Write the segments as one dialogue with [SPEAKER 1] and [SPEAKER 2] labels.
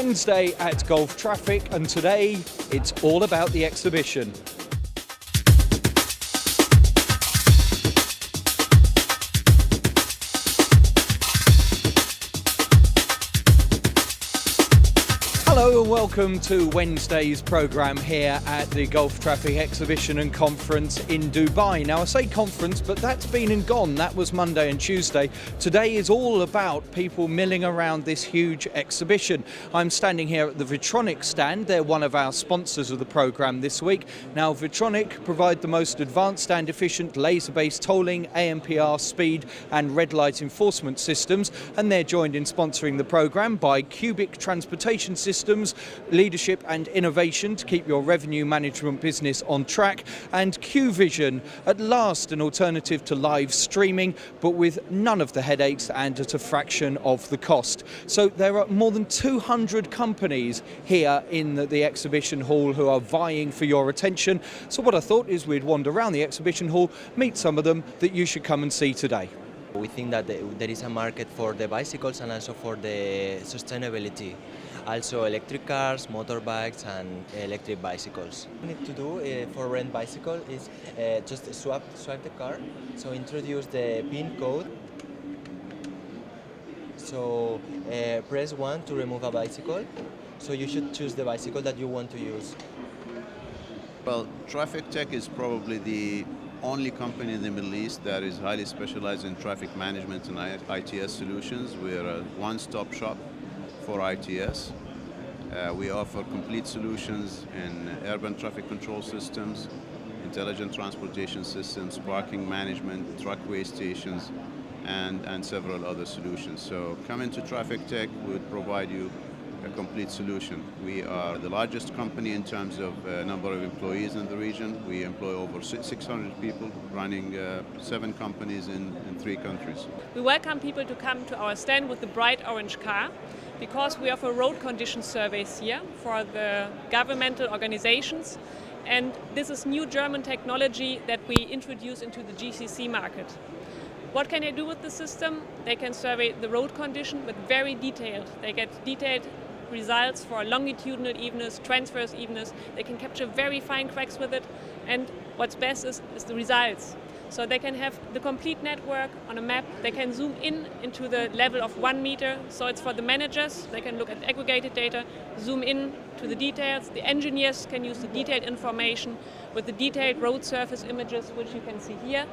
[SPEAKER 1] Wednesday at Golf Traffic, and today it's all about the exhibition. Hello and welcome to Wednesday's programme here at the Golf Traffic Exhibition and Conference in Dubai. Now I say conference, but that's been and gone. That was Monday and Tuesday. Today is all about people milling around this huge exhibition. I'm standing here at the Vitronic stand. They're one of our sponsors of the programme this week. Now Vitronic provide the most advanced and efficient laser-based tolling, AMPR, speed and red light enforcement systems, and they're joined in sponsoring the programme by Cubic Transportation Systems, Leadership and Innovation to keep your revenue management business on track, and QVision, at last an alternative to live streaming but with none of the headaches and at a fraction of the cost. So there are more than 200 companies here in the exhibition hall who are vying for your attention. So what I thought is we'd wander around the exhibition hall, meet some of them that you should come and see today.
[SPEAKER 2] We think that there is a market for the bicycles and also for the sustainability. Also electric cars, motorbikes and electric bicycles. What we need to do for rent bicycle is just swipe the card. So introduce the PIN code. So press 1 to remove a bicycle. So you should choose the bicycle that you want to use.
[SPEAKER 3] Well, Traffic Tech is probably the only company in the Middle East that is highly specialized in traffic management and ITS solutions. We're a one-stop shop for ITS. We offer complete solutions in urban traffic control systems, intelligent transportation systems, parking management, truckway stations, and several other solutions. So come into Traffic Tech, we would provide you a complete solution. We are the largest company in terms of number of employees in the region. We employ over 600 people, running 7 companies in 3 countries.
[SPEAKER 4] We welcome people to come to our stand with the bright orange car, because we offer road condition surveys here for the governmental organizations, and this is new German technology that we introduce into the GCC market. What can they do with the system? They can survey the road condition, but very detailed. They get detailed results for longitudinal evenness, transverse evenness. They can capture very fine cracks with it, and what's best is the results. So they can have the complete network on a map. They can zoom in into the level of 1 meter. So it's for the managers. They can look at aggregated data, zoom in to the details. The engineers can use the detailed information with the detailed road surface images, which you can see here.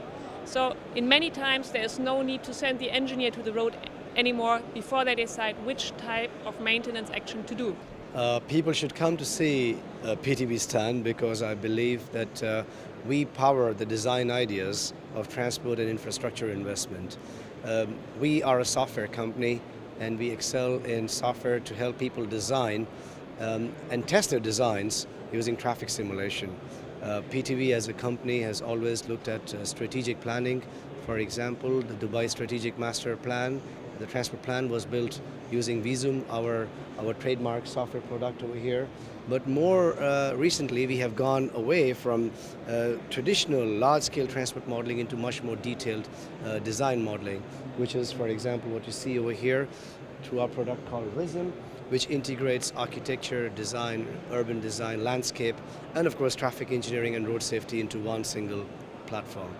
[SPEAKER 4] So in many times there is no need to send the engineer to the road anymore before they decide which type of maintenance action to do.
[SPEAKER 5] People should come to see PTV stand because I believe that we power the design ideas of transport and infrastructure investment. We are a software company and we excel in software to help people design and test their designs using traffic simulation. PTV as a company has always looked at strategic planning. For example, the Dubai Strategic Master Plan. The transport plan was built using Visum, our trademark software product over here. But more recently, we have gone away from traditional large-scale transport modeling into much more detailed design modeling, which is, for example, what you see over here through our product called Visum, which integrates architecture, design, urban design, landscape, and of course traffic engineering and road safety into one single platform.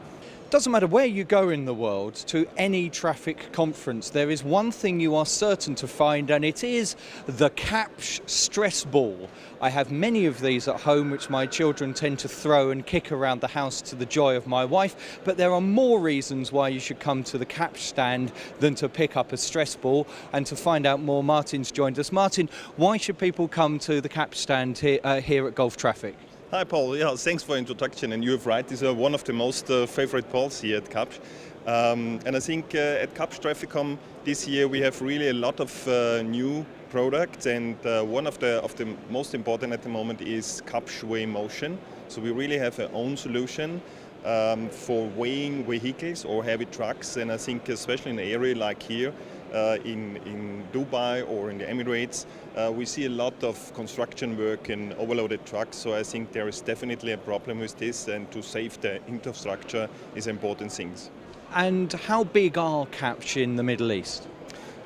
[SPEAKER 1] Doesn't matter where you go in the world, to any traffic conference, there is one thing you are certain to find, and it is the Kapsch stress ball. I have many of these at home, which my children tend to throw and kick around the house to the joy of my wife, but there are more reasons why you should come to the Kapsch stand than to pick up a stress ball. And to find out more, Martin's joined us. Martin, why should people come to the Kapsch stand here at Golf Traffic?
[SPEAKER 6] Hi Paul, yeah, thanks for the introduction, and you're right, these are one of the most favorite polls here at Kapsch. And I think at Kapsch Trafficom this year we have really a lot of new products, and one of the most important at the moment is Kapsch Weigh Motion. So we really have our own solution for weighing vehicles or heavy trucks, and I think especially in an area like here, in Dubai or in the Emirates, we see a lot of construction work in overloaded trucks, so I think there is definitely a problem with this, and to save the infrastructure is important things.
[SPEAKER 1] And how big are Kapsch in the Middle East?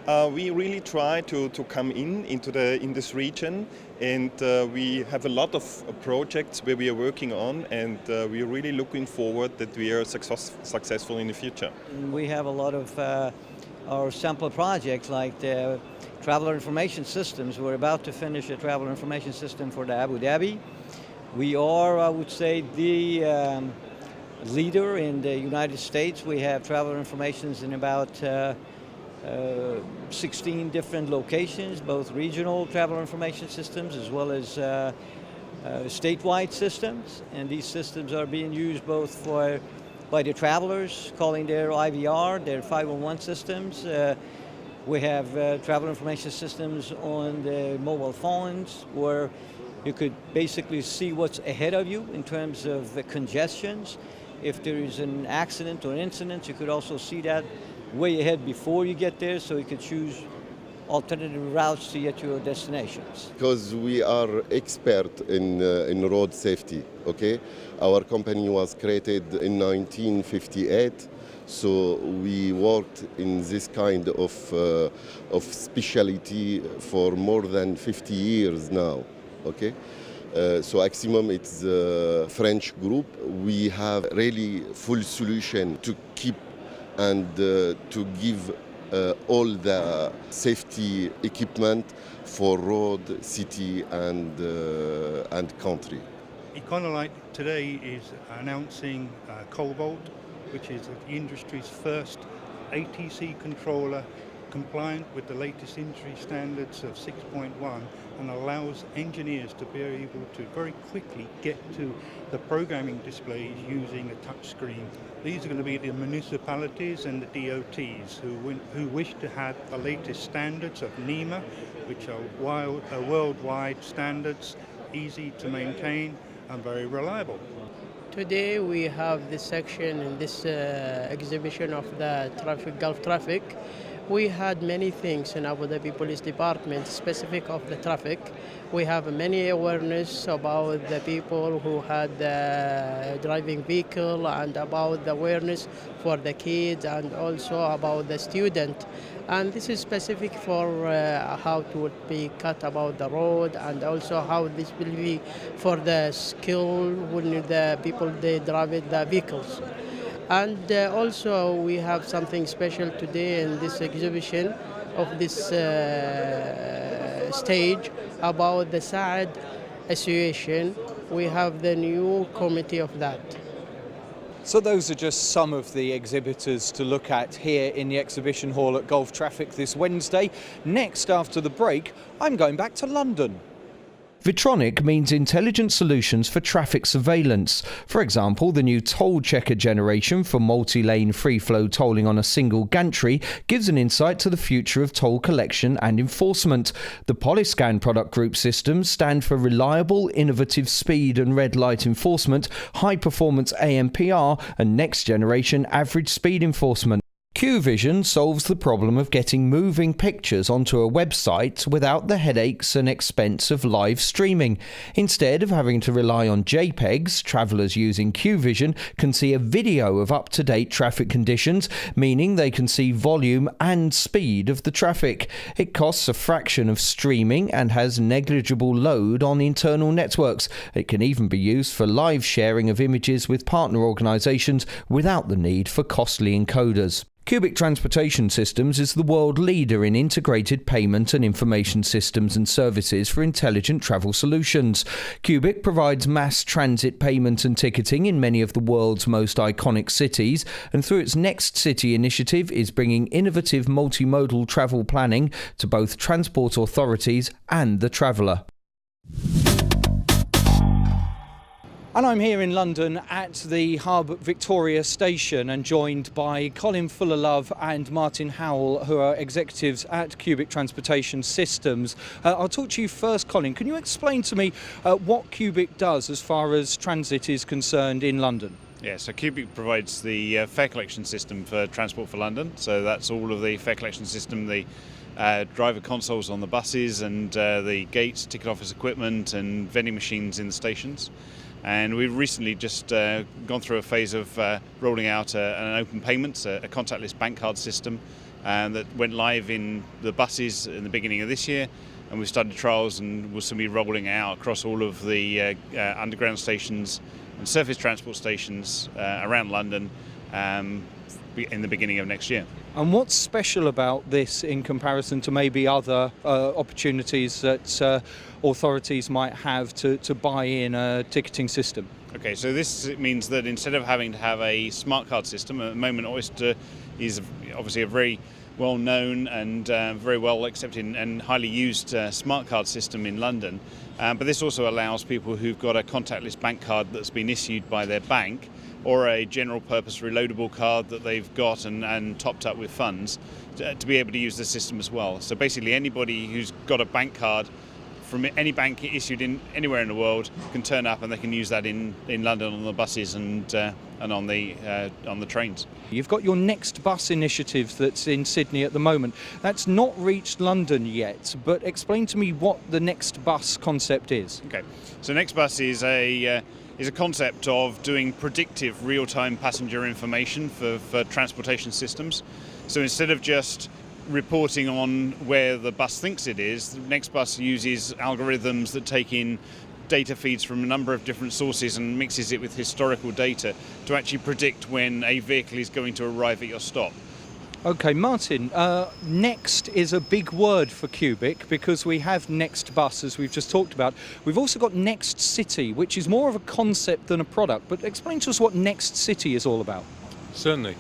[SPEAKER 6] We really try to come in this region, and we have a lot of projects where we are working on, and we are really looking forward that we are successful in the future.
[SPEAKER 7] We have a lot of our sample projects like the traveler information systems. We're about to finish a traveler information system for the Abu Dhabi. We are, I would say, the leader in the United States. We have traveler informations in about 16 different locations, both regional traveler information systems as well as statewide systems. And these systems are being used both by the travelers calling their IVR, their 501 systems. We have traveler information systems on the mobile phones where you could basically see what's ahead of you in terms of the congestions. If there is an accident or incident, you could also see that way ahead before you get there, so you could choose alternative routes to get to your destinations.
[SPEAKER 8] Because we are expert in road safety, okay? Our company was created in 1958, so we worked in this kind of specialty for more than 50 years now, okay? So Aximum, it's a French group. We have really full solution to keep and to give all the safety equipment for road, city, and country.
[SPEAKER 9] Econolite today is announcing Cobalt, which is the industry's first ATC controller compliant with the latest industry standards of 6.1 and allows engineers to be able to very quickly get to the programming displays using a touch screen. These are going to be the municipalities and the DOTs who wish to have the latest standards of NEMA, which are worldwide standards, easy to maintain and very reliable.
[SPEAKER 10] Today we have this section in this exhibition of the Gulf traffic. We had many things in Abu Dhabi Police Department specific of the traffic. We have many awareness about the people who had the driving vehicle and about the awareness for the kids and also about the student. And this is specific for how to be cut about the road and also how this will be for the skill when the people they drive the vehicles. And also we have something special today in this exhibition of this stage about the SAAD Association. We have the new committee of that.
[SPEAKER 1] So those are just some of the exhibitors to look at here in the exhibition hall at Gulf Traffic this Wednesday. Next, after the break, I'm going back to London. Vitronic means intelligent solutions for traffic surveillance. For example, the new toll checker generation for multi-lane free-flow tolling on a single gantry gives an insight to the future of toll collection and enforcement. The Polyscan product group systems stand for reliable, innovative speed and red light enforcement, high-performance AMPR and next-generation average speed enforcement. QVision solves the problem of getting moving pictures onto a website without the headaches and expense of live streaming. Instead of having to rely on JPEGs, travellers using QVision can see a video of up-to-date traffic conditions, meaning they can see volume and speed of the traffic. It costs a fraction of streaming and has negligible load on internal networks. It can even be used for live sharing of images with partner organisations without the need for costly encoders. Cubic Transportation Systems is the world leader in integrated payment and information systems and services for intelligent travel solutions. Cubic provides mass transit payment and ticketing in many of the world's most iconic cities, and through its Next City initiative is bringing innovative multimodal travel planning to both transport authorities and the traveller. And I'm here in London at the Hub Victoria station and joined by Colin Fullerlove and Martin Howell, who are executives at Cubic Transportation Systems. I'll talk to you first, Colin. Can you explain to me what Cubic does as far as transit is concerned in London?
[SPEAKER 11] Yeah, so Cubic provides the fare collection system for Transport for London. So that's all of the fare collection system, the driver consoles on the buses and the gates, ticket office equipment and vending machines in the stations. And we've recently just gone through a phase of rolling out an open payments, a contactless bank card system that went live in the buses in the beginning of this year, and we've started trials and will soon be rolling out across all of the underground stations and surface transport stations around London in the beginning of next year.
[SPEAKER 1] And what's special about this in comparison to maybe other opportunities that authorities might have to buy in a ticketing system?
[SPEAKER 11] Okay, so this means that instead of having to have a smart card system, at the moment Oyster is obviously a very well-known and very well accepted and highly used smart card system in London. But this also allows people who've got a contactless bank card that's been issued by their bank, or a general purpose reloadable card that they've got and topped up with funds, to be able to use the system as well. So basically anybody who's got a bank card from any bank issued in anywhere in the world can turn up, and they can use that in London on the buses and on the trains.
[SPEAKER 1] You've got your Next Bus initiative that's in Sydney at the moment. That's not reached London yet, but explain to me what the Next Bus concept is.
[SPEAKER 11] Okay, so Next Bus is a concept of doing predictive real-time passenger information for transportation systems. So instead of just reporting on where the bus thinks it is, Next Bus uses algorithms that take in data feeds from a number of different sources and mixes it with historical data to actually predict when a vehicle is going to arrive at your stop.
[SPEAKER 1] Okay, Martin, next is a big word for Cubic because we have Next Bus, as we've just talked about. We've also got Next City, which is more of a concept than a product. But explain to us what Next City is all about.
[SPEAKER 12] Certainly.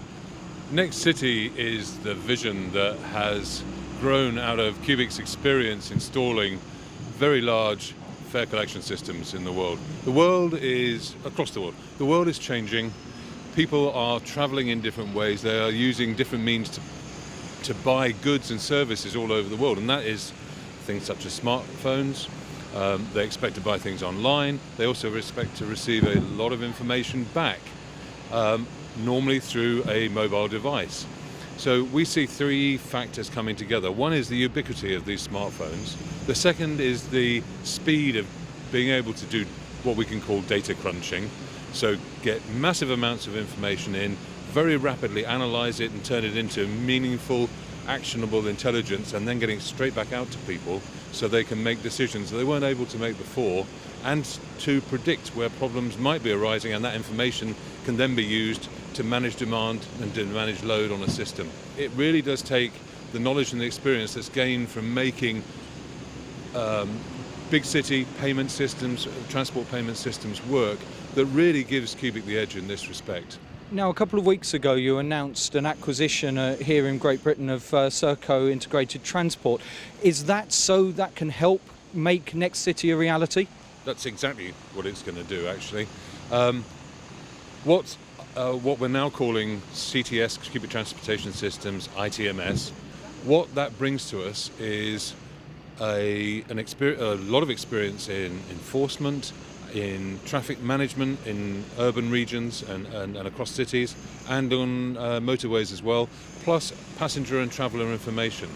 [SPEAKER 12] Next City is the vision that has grown out of Cubic's experience installing very large fare collection systems in the world. The world is, across the world, the world is changing. People are travelling in different ways. They are using different means to buy goods and services all over the world, and that is things such as smartphones. They expect to buy things online. They also expect to receive a lot of information back, normally through a mobile device. So we see three factors coming together. One is the ubiquity of these smartphones. The second is the speed of being able to do what we can call data crunching. So get massive amounts of information in, very rapidly analyze it and turn it into meaningful, actionable intelligence, and then getting straight back out to people so they can make decisions that they weren't able to make before, and to predict where problems might be arising, and that information can then be used to manage demand and to manage load on a system. It really does take the knowledge and the experience that's gained from making big city payment systems, transport payment systems work, that really gives Cubic the edge in this respect.
[SPEAKER 1] Now, a couple of weeks ago you announced an acquisition here in Great Britain of Serco Integrated Transport. Is that so that can help make Next City a reality?
[SPEAKER 12] That's exactly what it's going to do, actually. What we're now calling CTS, Cubic Transportation Systems, ITMS, what that brings to us is a lot of experience in enforcement, in traffic management in urban regions and across cities, and on motorways as well, plus passenger and traveller information.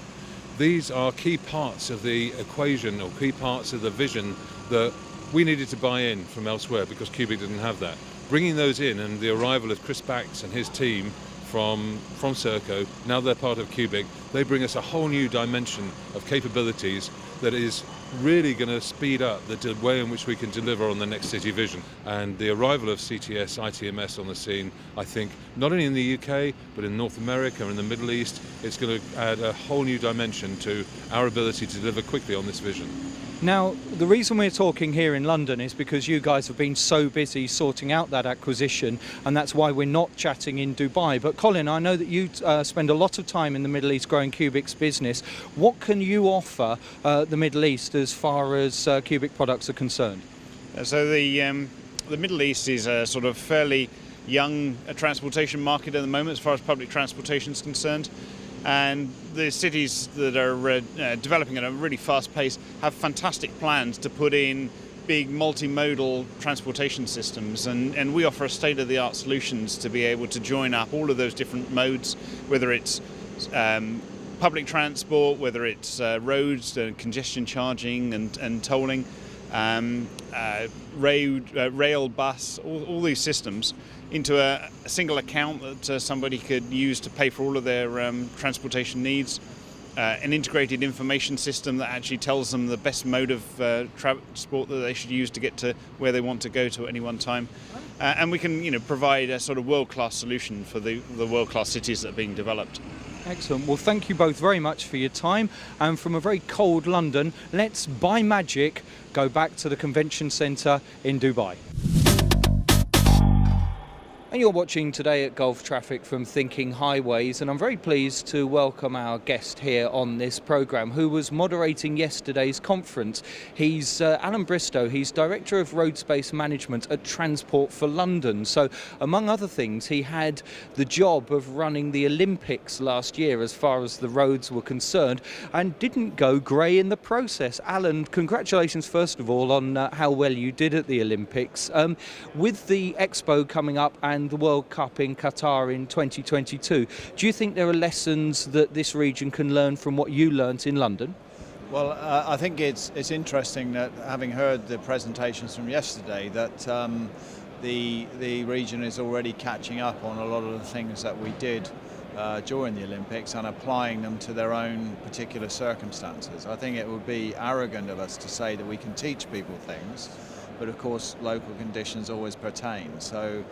[SPEAKER 12] These are key parts of the equation, or key parts of the vision that we needed to buy in from elsewhere because Cubic didn't have that. Bringing those in, and the arrival of Chris Bax and his team from Serco, now they're part of Cubic, they bring us a whole new dimension of capabilities that is really going to speed up the way in which we can deliver on the Next City vision. And the arrival of CTS, ITMS on the scene, I think, not only in the UK, but in North America and in the Middle East, it's going to add a whole new dimension to our ability to deliver quickly on this vision.
[SPEAKER 1] Now, the reason we're talking here in London is because you guys have been so busy sorting out that acquisition, and that's why we're not chatting in Dubai. But Colin, I know that you spend a lot of time in the Middle East growing Cubic's business. What can you offer the Middle East as far as Cubic products are concerned?
[SPEAKER 11] So the Middle East is a sort of fairly young transportation market at the moment as far as public transportation is concerned. And the cities that are developing at a really fast pace have fantastic plans to put in big multimodal transportation systems, and we offer a state-of-the-art solutions to be able to join up all of those different modes, whether it's public transport, whether it's roads, congestion charging and tolling, rail, bus, all these systems into a single account that somebody could use to pay for all of their transportation needs. An integrated information system that actually tells them the best mode of transport that they should use to get to where they want to go to at any one time. And we can provide a sort of world-class solution for the world-class cities that are being developed.
[SPEAKER 1] Excellent. Well, thank you both very much for your time. And from a very cold London, let's, by magic, go back to the convention centre in Dubai. And you're watching Today at Gulf Traffic from Thinking Highways, and I'm very pleased to welcome our guest here on this programme who was moderating yesterday's conference. He's Alan Bristow. He's Director of Road Space Management at Transport for London. So, among other things, he had the job of running the Olympics last year as far as the roads were concerned, and didn't go grey in the process. Alan, congratulations first of all on how well you did at the Olympics. With the Expo coming up and the World Cup in Qatar in 2022. Do you think there are lessons that this region can learn from what you learnt in London?
[SPEAKER 13] Well, I think it's interesting that, having heard the presentations from yesterday, that the region is already catching up on a lot of the things that we did during the Olympics and applying them to their own particular circumstances. I think it would be arrogant of us to say that we can teach people things, but of course local conditions always pertain, so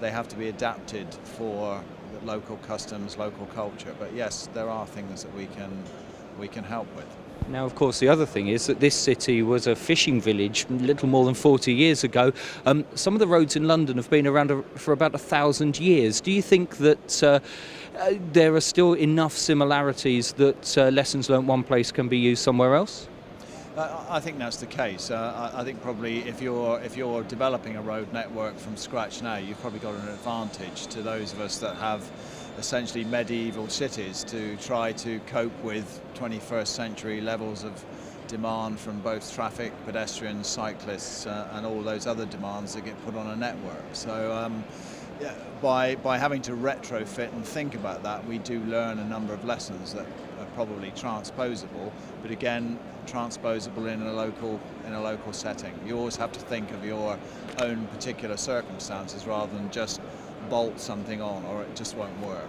[SPEAKER 13] they have to be adapted for the local customs, local culture. But yes, there are things that we can help with.
[SPEAKER 1] Now, of course, the other thing is that this city was a fishing village a little more than 40 years ago. Some of the roads in London have been around for about 1,000 years. Do you think that there are still enough similarities that lessons learnt one place can be used somewhere else?
[SPEAKER 13] I think that's the case. I think probably if you're developing a road network from scratch now, you've probably got an advantage to those of us that have essentially medieval cities to try to cope with 21st century levels of demand from both traffic, pedestrians, cyclists, and all those other demands that get put on a network. So by having to retrofit and think about that, we do learn a number of lessons that are probably transposable, but again, transposable in a local setting. You always have to think of your own particular circumstances rather than just bolt something on, or it just won't work.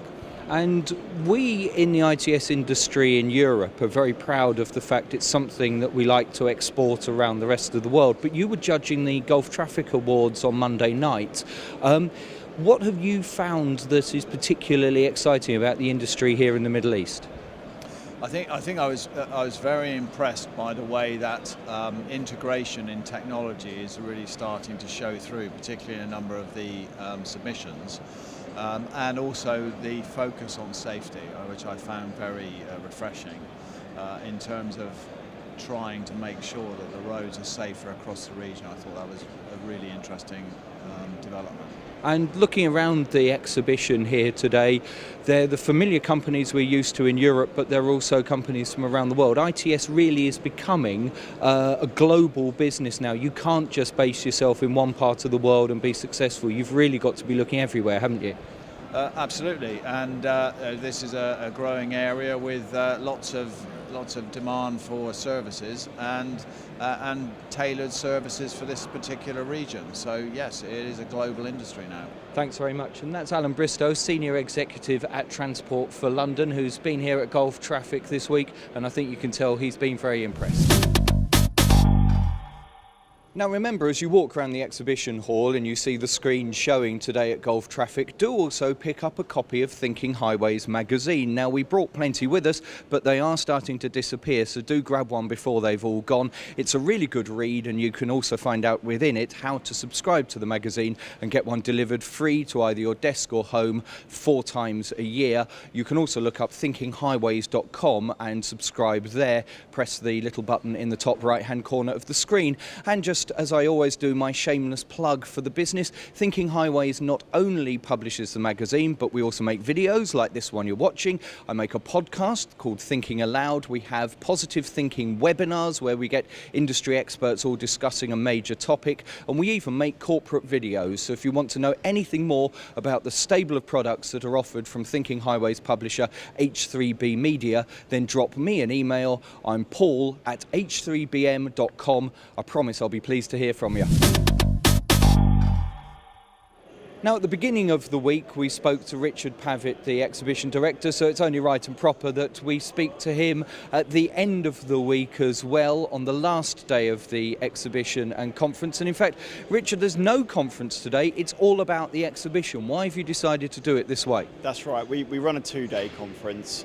[SPEAKER 1] And we in the ITS industry in Europe are very proud of the fact it's something that we like to export around the rest of the world. But you were judging the Gulf Traffic Awards on Monday night. What have you found that is particularly exciting about the industry here in the Middle East?
[SPEAKER 13] I think I was very impressed by the way that integration in technology is really starting to show through, particularly in a number of the submissions, and also the focus on safety, which I found very refreshing in terms of trying to make sure that the roads are safer across the region. I thought that was a really interesting development.
[SPEAKER 1] And looking around the exhibition here today, they're the familiar companies we're used to in Europe, but they're also companies from around the world. ITS really is becoming a global business now. You can't just base yourself in one part of the world and be successful. You've really got to be looking everywhere, haven't you?
[SPEAKER 13] Absolutely, and this is a growing area with lots of demand for services and tailored services for this particular region. So yes, it is a global industry now.
[SPEAKER 1] Thanks very much. And that's Alan Bristow, Senior Executive at Transport for London, who's been here at Gulf Traffic this week, and I think you can tell he's been very impressed. Now remember, as you walk around the exhibition hall and you see the screen showing Today at Gulf Traffic, do also pick up a copy of Thinking Highways magazine. Now we brought plenty with us, but they are starting to disappear, so do grab one before they've all gone. It's a really good read, and you can also find out within it how to subscribe to the magazine and get one delivered free to either your desk or home 4 times a year. You can also look up thinkinghighways.com and subscribe there. Press the little button in the top right hand corner of the screen, and just just, as I always do, my shameless plug for the business. Thinking Highways not only publishes the magazine, but we also make videos like this one you're watching. I make a podcast called Thinking Aloud. We have positive thinking webinars where we get industry experts all discussing a major topic, and we even make corporate videos. So if you want to know anything more about the stable of products that are offered from Thinking Highways publisher H3B Media, then drop me an email. I'm paul@h3bm.com. I promise I'll be pleased to hear from you. Now, at the beginning of the week, we spoke to Richard Pavitt, the Exhibition Director, so it's only right and proper that we speak to him at the end of the week as well, on the last day of the exhibition and conference. And in fact, Richard, there's no conference today. It's all about the exhibition. Why have you decided to do it this way?
[SPEAKER 14] That's right. We run a two-day conference.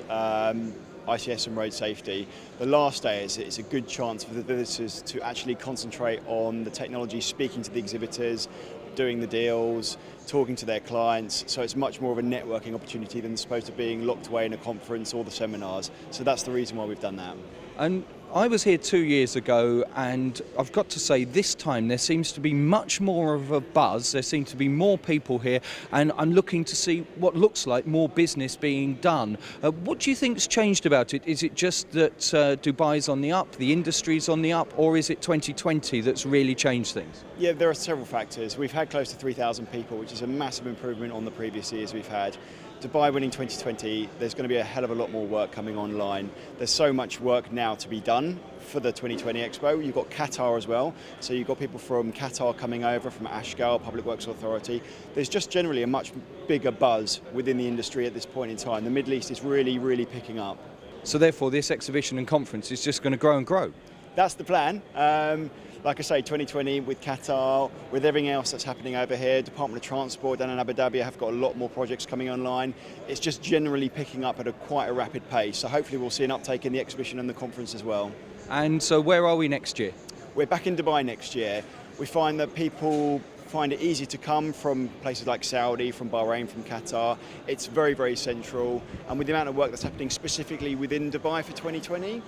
[SPEAKER 14] ICS and road safety. The last day it's a good chance for the visitors to actually concentrate on the technology, speaking to the exhibitors, doing the deals, talking to their clients. So it's much more of a networking opportunity than supposed to being locked away in a conference or the seminars. So that's the reason why we've done that.
[SPEAKER 1] And I was here 2 years ago, and I've got to say this time there seems to be much more of a buzz. There seem to be more people here, and I'm looking to see what looks like more business being done. What do you think's changed about it? Is it just that Dubai's on the up, the industry's on the up, or is it 2020 that's really changed things?
[SPEAKER 14] Yeah, there are several factors. We've had close to 3,000 people, which is a massive improvement on the previous years we've had. Dubai winning 2020, there's going to be a hell of a lot more work coming online. There's so much work now to be done for the 2020 Expo. You've got Qatar as well, so you've got people from Qatar coming over, from Ashgal, Public Works Authority. There's just generally a much bigger buzz within the industry at this point in time. The Middle East is really, really picking up.
[SPEAKER 1] So therefore this exhibition and conference is just going to grow and grow?
[SPEAKER 14] That's the plan. Like I say, 2020 with Qatar, with everything else that's happening over here, Department of Transport down in Abu Dhabi have got a lot more projects coming online. It's just generally picking up at quite a rapid pace. So hopefully we'll see an uptake in the exhibition and the conference as well.
[SPEAKER 1] And so where are we next year?
[SPEAKER 14] We're back in Dubai next year. We find that people find it easy to come from places like Saudi, from Bahrain, from Qatar. It's very, very central. And with the amount of work that's happening specifically within Dubai for 2020,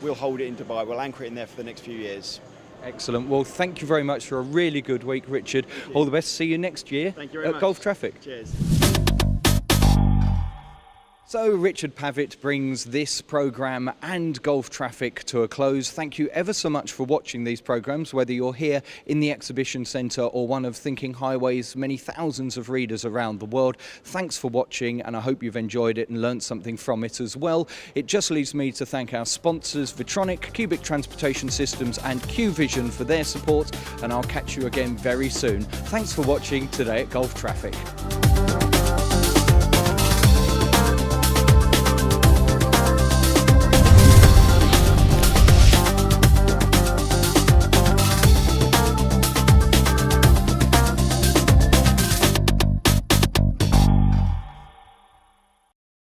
[SPEAKER 14] we'll hold it in Dubai. We'll anchor it in there for the next few years.
[SPEAKER 1] Excellent. Well, thank you very much for a really good week, Richard. All the best. See you next year at Gulf Traffic.
[SPEAKER 14] Cheers.
[SPEAKER 1] So Richard Pavitt brings this programme and Gulf Traffic to a close. Thank you ever so much for watching these programmes, whether you're here in the Exhibition Centre or one of Thinking Highways' many thousands of readers around the world. Thanks for watching, and I hope you've enjoyed it and learnt something from it as well. It just leaves me to thank our sponsors, Vitronic, Cubic Transportation Systems and QVision for their support, and I'll catch you again very soon. Thanks for watching today at Gulf Traffic.